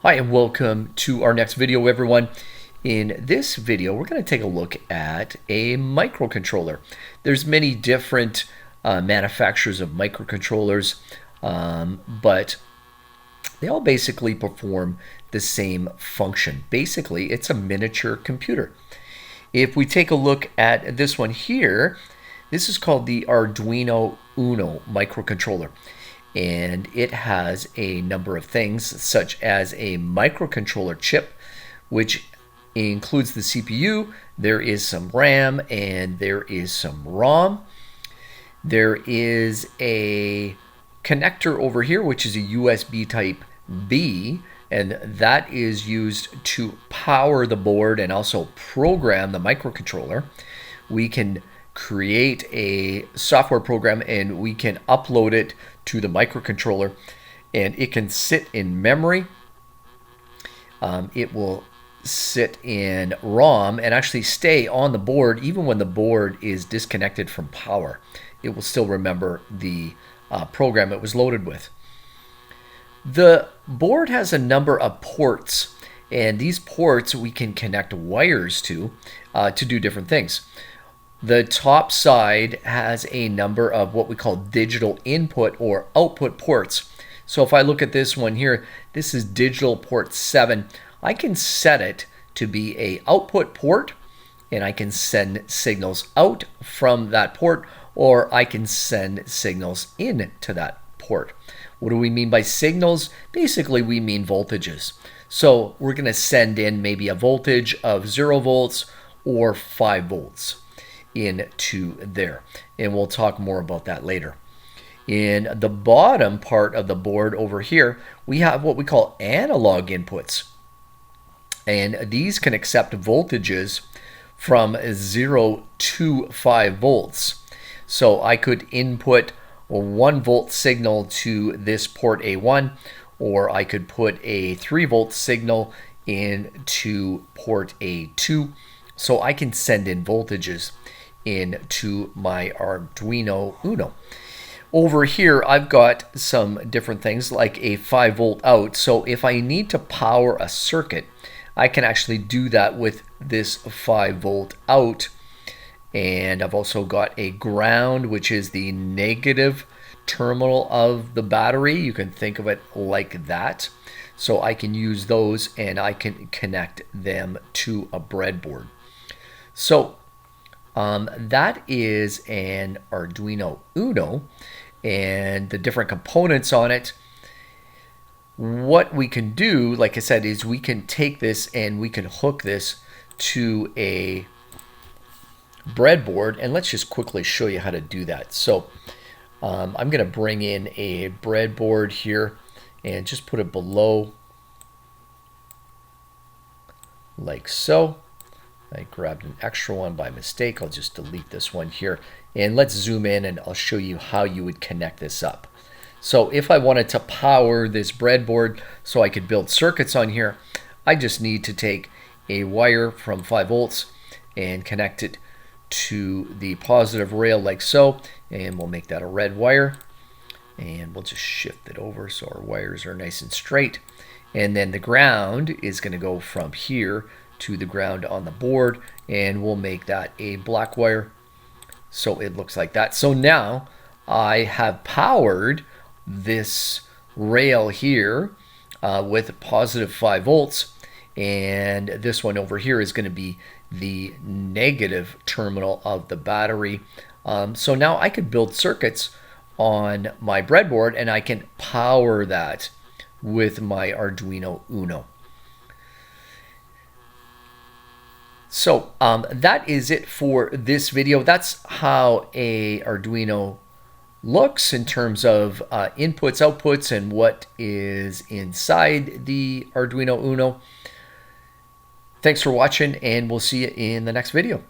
Hi and welcome to our next video, everyone. In this video, we're going to take a look at a microcontroller. There's many different manufacturers of microcontrollers, but they all basically perform the same function. Basically, it's a miniature computer. If we take a look at this one here, this is called the Arduino UNO microcontroller. And it has a number of things, such as a microcontroller chip, which includes the CPU. There is some RAM and there is some ROM. There is a connector over here, which is a USB type B, and that is used to power the board and also program the microcontroller. We can create a software program and we can upload it to the microcontroller, and it can sit in memory. It will sit in ROM and actually stay on the board even when the board is disconnected from power. It will still remember the program it was loaded with. The board has a number of ports, and these ports we can connect wires to do different things. The top side has a number of what we call digital input or output ports. So if I look at this one here, this is digital port 7. I can set it to be a output port, and I can send signals out from that port, or I can send signals into that port. What do we mean by signals? Basically, we mean voltages. So we're going to send in maybe a voltage of 0 volts or 5 volts into there, and we'll talk more about that later. In the bottom part of the board over here, we have what we call analog inputs, and these can accept voltages from 0 to 5 volts. So I could input a 1 volt signal to this port A1, or I could put a 3 volt signal into port A2, so I can send in voltages into my Arduino UNO. Over here, I've got some different things like a 5 volt out. So if I need to power a circuit, I can actually do that with this 5 volt out. And I've also got a ground, which is the negative terminal of the battery. You can think of it like that. So I can use those and I can connect them to a breadboard. So that is an Arduino UNO and the different components on it. What we can do, like I said, is we can take this and we can hook this to a breadboard, and let's just quickly show you how to do that. So I'm going to bring in a breadboard here and just put it below like so. I grabbed an extra one by mistake. I'll just delete this one here. And let's zoom in and I'll show you how you would connect this up. So if I wanted to power this breadboard so I could build circuits on here, I just need to take a wire from 5 volts and connect it to the positive rail like so. And we'll make that a red wire. And we'll just shift it over so our wires are nice and straight. And then the ground is going to go from here to the ground on the board, and we'll make that a black wire so it looks like that. So now I have powered this rail here with positive 5 volts, and this one over here is going to be the negative terminal of the battery. So now I could build circuits on my breadboard and I can power that with my Arduino UNO. So that is it for this video. That's how a Arduino looks in terms of inputs, outputs, and what is inside the Arduino UNO. Thanks for watching, and we'll see you in the next video.